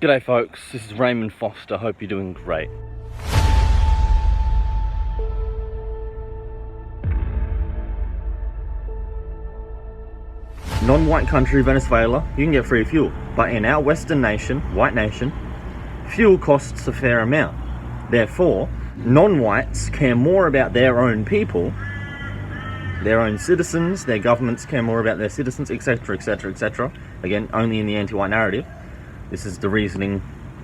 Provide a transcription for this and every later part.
G'day folks, this is Raymond Foster, hope you're doing great. Non-white country Venezuela, you can get free fuel, but in our Western nation, white nation, fuel costs a fair amount. Therefore, non-whites care more about their own people, their own citizens, their governments care more about their citizens, etc, etc, etc. Again, only in the anti-white narrative. This is the reasoning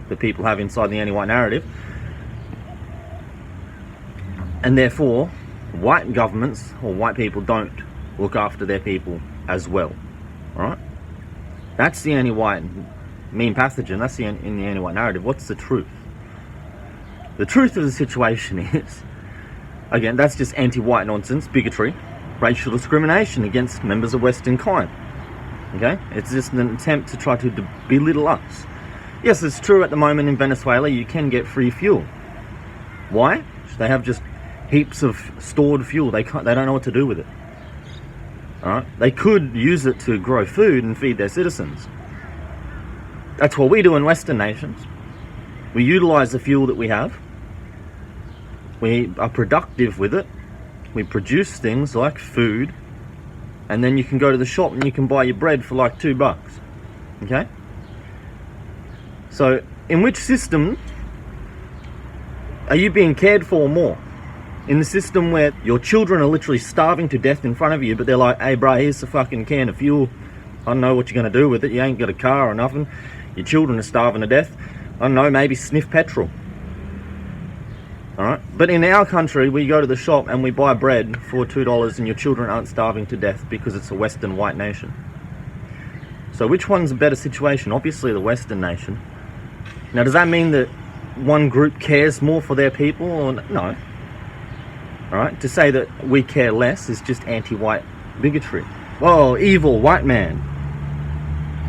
that people have inside the anti-white narrative. And therefore, white governments or white people don't look after their people as well. Alright? That's the anti-white mean pathogen. That's in the anti-white narrative. What's the truth? The truth of the situation is, again, that's just anti-white nonsense, bigotry, racial discrimination against members of Western kind. Okay? It's just an attempt to try to belittle us. Yes, it's true at the moment in Venezuela you can get free fuel. Why? They have just heaps of stored fuel. They don't know what to do with it. Alright? They could use it to grow food and feed their citizens. That's what we do in Western nations. We utilize the fuel that we have. We are productive with it. We produce things like food. And then you can go to the shop and you can buy your bread for like $2. Okay? So, in which system are you being cared for more? In the system where your children are literally starving to death in front of you, but they're like, hey bro, here's a fucking can of fuel. I don't know what you're going to do with it. You ain't got a car or nothing. Your children are starving to death. I don't know, maybe sniff petrol. Alright? But in our country, we go to the shop and we buy bread for $2 and your children aren't starving to death because it's a Western white nation. So which one's a better situation? Obviously the Western nation. Now does that mean that one group cares more for their people? Or no. Alright? To say that we care less is just anti-white bigotry. Whoa, evil white man.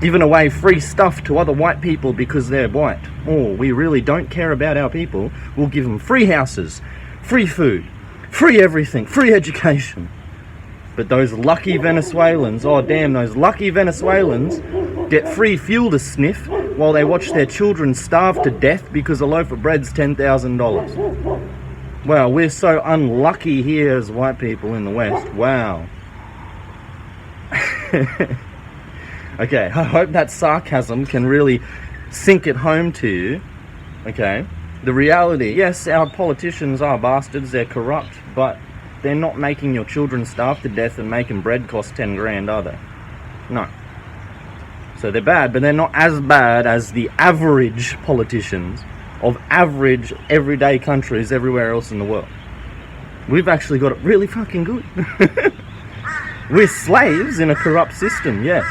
Giving away free stuff to other white people because they're white. Oh, we really don't care about our people. We'll give them free houses, free food, free everything, free education. But those lucky Venezuelans, oh damn, those lucky Venezuelans get free fuel to sniff while they watch their children starve to death because a loaf of bread's $10,000. Wow, we're so unlucky here as white people in the West. Wow. Okay, I hope that sarcasm can really sink it home to you. Okay, the reality, yes, our politicians are bastards, they're corrupt, but they're not making your children starve to death and making bread cost 10 grand, are they? No. So they're bad, but they're not as bad as the average politicians of average everyday countries everywhere else in the world. We've actually got it really fucking good. We're slaves in a corrupt system, yes.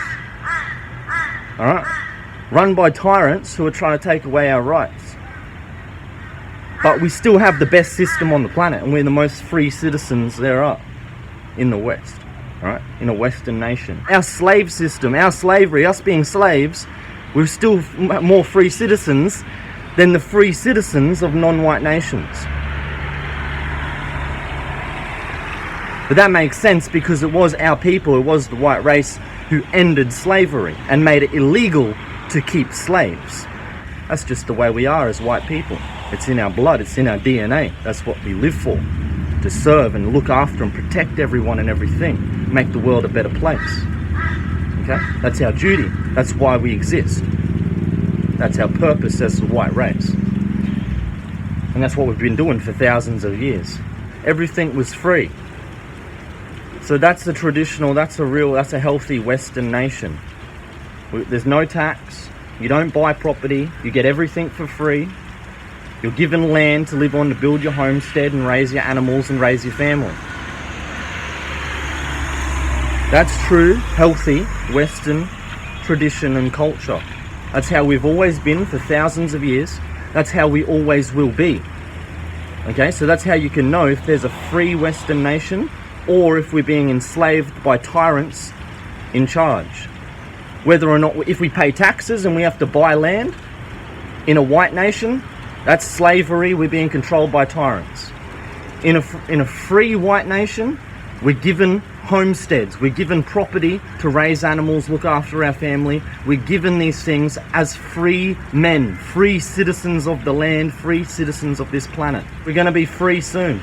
Alright? Run by tyrants who are trying to take away our rights. But we still have the best system on the planet, and we're the most free citizens there are in the West. Alright? In a Western nation. Our slave system, our slavery, us being slaves, we're still more free citizens than the free citizens of non-white nations. But that makes sense because it was our people, it was the white race who ended slavery and made it illegal to keep slaves. That's just the way we are as white people. It's in our blood, it's in our DNA. That's what we live for. To serve and look after and protect everyone and everything. Make the world a better place. Okay? That's our duty. That's why we exist. That's our purpose as a white race. And that's what we've been doing for thousands of years. Everything was free. So that's the traditional, that's a healthy Western nation. There's no tax, you don't buy property, you get everything for free. You're given land to live on, to build your homestead and raise your animals and raise your family. That's true, healthy Western tradition and culture. That's how we've always been for thousands of years. That's how we always will be. Okay, so that's how you can know if there's a free Western nation or if we're being enslaved by tyrants in charge. Whether or not, if we pay taxes and we have to buy land in a white nation, that's slavery, we're being controlled by tyrants. In a free white nation, we're given homesteads. We're given property to raise animals, look after our family. We're given these things as free men, free citizens of the land, free citizens of this planet. We're going to be free soon.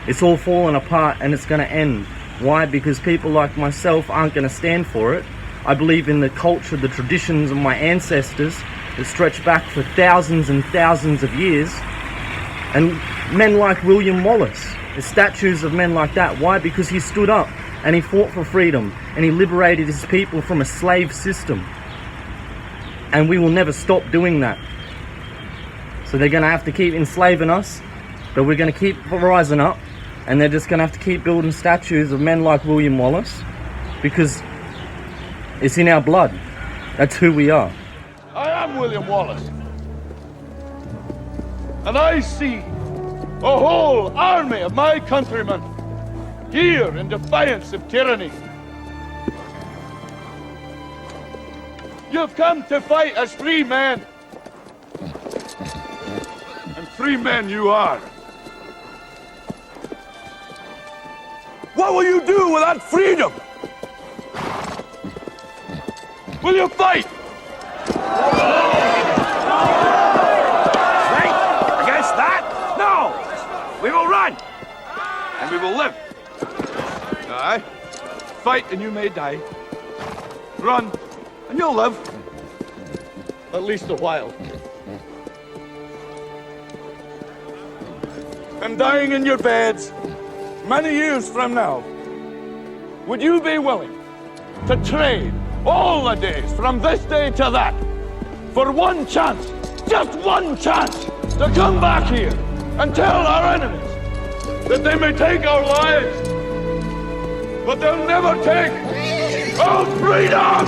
It's all falling apart and it's going to end. Why? Because people like myself aren't going to stand for it. I believe in the culture, the traditions of my ancestors that stretch back for thousands and thousands of years. And men like William Wallace, there's statues of men like that. Why? Because he stood up and he fought for freedom and he liberated his people from a slave system. And we will never stop doing that. So they're going to have to keep enslaving us, but we're going to keep rising up, and they're just going to have to keep building statues of men like William Wallace because it's in our blood. That's who we are. I am William Wallace. And I see a whole army of my countrymen here in defiance of tyranny. You've come to fight as free men. And free men you are. What will you do with that freedom? Will you fight? Fight against that? No! We will run! And we will live. Aye. Fight and you may die. Run and you'll live. At least a while. And dying in your beds many years from now, would you be willing to trade all the days from this day to that for one chance, just one chance, to come back here and tell our enemies that they may take our lives, but they'll never take our freedom!